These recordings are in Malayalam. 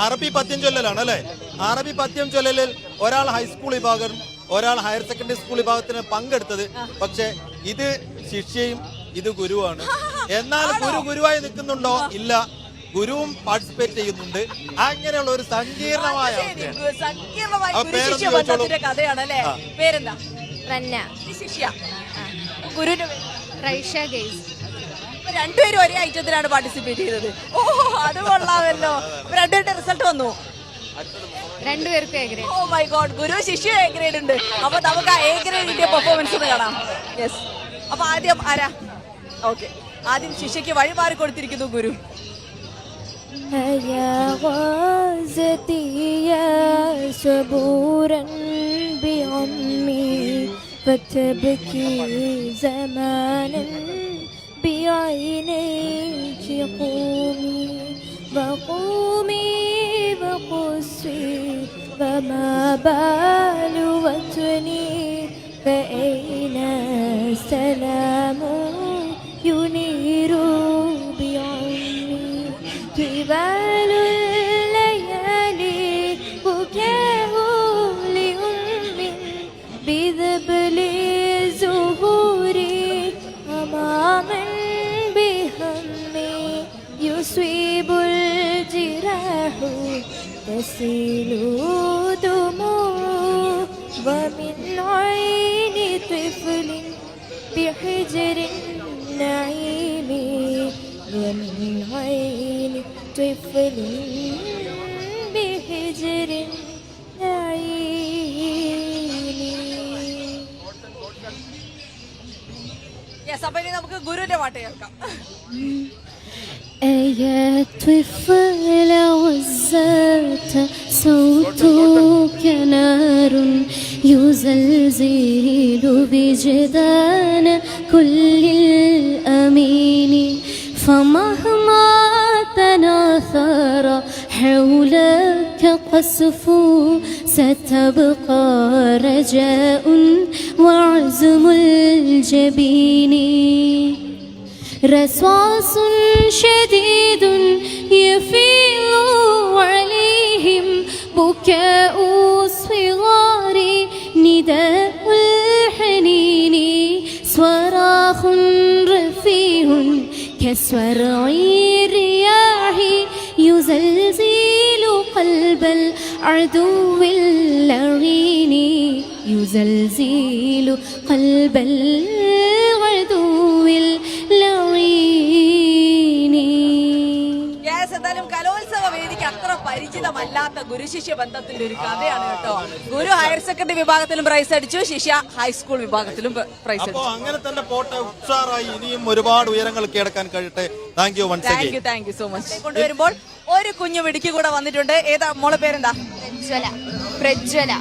അറബി പദ്യം ചൊല്ലലാണ് അല്ലെ? അറബി പദ്യം ചൊല്ലലിൽ ഒരാൾ ഹൈസ്കൂൾ വിഭാഗം, ഒരാൾ ഹയർ സെക്കൻഡറി സ്കൂൾ വിഭാഗത്തിന് പങ്കെടുത്തത്. പക്ഷെ ഇത് ശിഷ്യയും ഇത് ഗുരുവാണ്. എന്നാൽ ഗുരുവായി നിൽക്കുന്നുണ്ടോ? ഇല്ല, ഗുരുവും പാർട്ടിസിപ്പേറ്റ് ചെയ്യുന്നുണ്ട്. അങ്ങനെയുള്ള ഒരു സങ്കീർണമായ കഥയാണ് അല്ലേ? പേരെന്താ? റന്ന. ശിഷ്യ. ഗുരുവിന്റെ രണ്ടുപേരും ഒരേ ഐറ്റത്തിലാണ് പാർട്ടിസിപ്പേറ്റ് ചെയ്തത്. ഓ, അത് കൊള്ളാമല്ലോ. രണ്ടുപേരുടെ റിസൾട്ട് വന്നു. രണ്ടുപേർക്കും A grade. Oh my god, ഗുരു ശിഷ്യ എ ഗ്രേഡ് ഉണ്ട്. അപ്പൊ നമുക്ക് ആ എ ഗ്രേഡിന്റെ പെർഫോമൻസ് ഒന്ന് കാണാം. യെസ്. അപ്പൊ ആദ്യം ആരാ? ഓക്കെ, ആദ്യം ശിഷ്യക്ക് വഴിമാറി കൊടുത്തിരിക്കുന്നു ഗുരു. يا غازتي يا صبورا بعمي فتبكي زمانا بعينيك قومي وقومي وقصي فما بال وطني فأين سلام ينير بعمي طوال الليالي بكاء لأم بذبل زهوري أماما بهمي يصيب الجراح تسيل دموع ومن عين طفل بحجر النعيم ومن عين طفل بحجر النعيم. യെസ്, അപ്പൊ ഇനി നമുക്ക് ഗുരുവിന്റെ പാട്ട് കേൾക്കാം. يا طفل عزت صوتك نار يزلزل وجدان كل الأمين فمهما تناثر حولك قصف ستبقى رجاء وعزم الجبين رصاص شديد يفيض عليهم بكاء الصغار نداء الحنين صراخ رفيع كسرع الرياح يزلزل قلب العدو اللعين يزلزل قلب العدو اللعين. യെസ്, എന്തായാലും കലോത്സവ വേദിക്ക് അത്ര പരിചിതമല്ലാത്ത ഗുരുശിഷ്യ ബന്ധത്തിന്റെ ഒരു കഥയാണ് കേട്ടോ. ഗുരു ഹയർ സെക്കൻഡറി വിഭാഗത്തിലും പ്രൈസ് അടിച്ചു, ശിഷ്യ ഹൈസ്കൂൾ വിഭാഗത്തിലും പ്രൈസ് അടിച്ചു. അങ്ങനെ തന്നെ പോട്ടെ, ഉഷാറായി ഇനിയും ഒരുപാട് ഉയരങ്ങൾ കീഴടക്കാൻ കഴിയട്ടെ. Thank you so much. കൊണ്ടുവരുമ്പോൾ ഒരു കുഞ്ഞു മിടുക്കി കൂടെ വന്നിട്ടുണ്ട്. ഏതാ മോളെ പേരെന്താ? പ്രജ്വല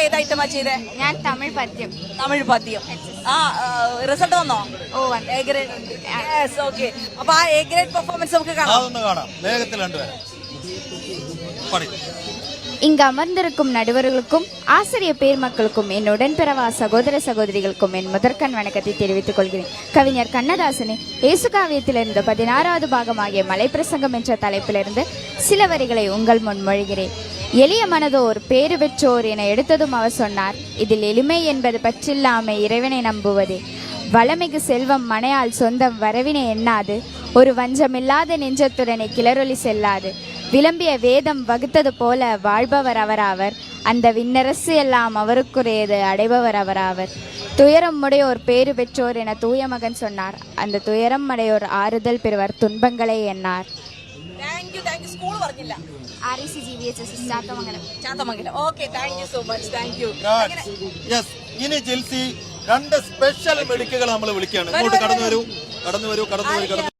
ഏത് ഐറ്റമാ ചെയ്തേ? ഞാൻ തമിഴ് പദ്യം. ആ, റിസൾട്ട് വന്നോ? ഓ, എ ഗ്രേഡ്. Yes, okay. അപ്പൊ ആ എ ഗ്രേഡ് പെർഫോമൻസ് നമുക്ക് കാണാം. വേഗത്തിൽ രണ്ടുപേരും. இங்கு அமர்ந்திருக்கும் நடுவர்களுக்கும் ஆசிரியர் பேர்மக்களுக்கும் என் உடன்பிறவா சகோதர சகோதரிகளுக்கும் என் முதற்கண் வணக்கத்தை தெரிவித்துக் கொள்கிறேன். கவிஞர் கண்ணதாசனின் இயேசுகாவியத்திலிருந்து 16வது பாகமாகிய மலைப்பிரசங்கம் என்ற தலைப்பிலிருந்து சில வரிகளை உங்கள் முன் மொழிகிறேன். எளிய மனதோர் பேறு பெற்றோர் என எடுத்ததும் அவர் சொன்னார், இதில் எளிமை என்பது பற்றில்லாமை இறைவனை நம்புவது. வளமிகு செல்வம் மனையால் சொந்தம் வரவினை எண்ணாது, ஒரு வஞ்சமில்லாத நெஞ்சத்துடனே கிளறொலி செல்லாது. விளம்பிய வேதம் வகுத்தது போல வாழ்பவர் அவராவர், அந்த விண்ணரசு எல்லாம் அவருக்குரியது, அடைபவர் அவராவர். துயரம் உடையோர் பேறு பெற்றோர் என தூய மகன் சொன்னார், அந்த துயரம் உடையோர் ஆறுதல் பெறுவர், துன்பங்களை எண்ணார். സ്കൂൾ പറഞ്ഞില്ല. Chathamangalam. Okay, thank you so much. Thank you. ഇനി ജിൽസി രണ്ട് സ്പെഷ്യൽ മെഡിക്കുകൾ നമ്മൾ വിളിക്കുകയാണ്. ഇങ്ങോട്ട് കടന്നു വരൂ.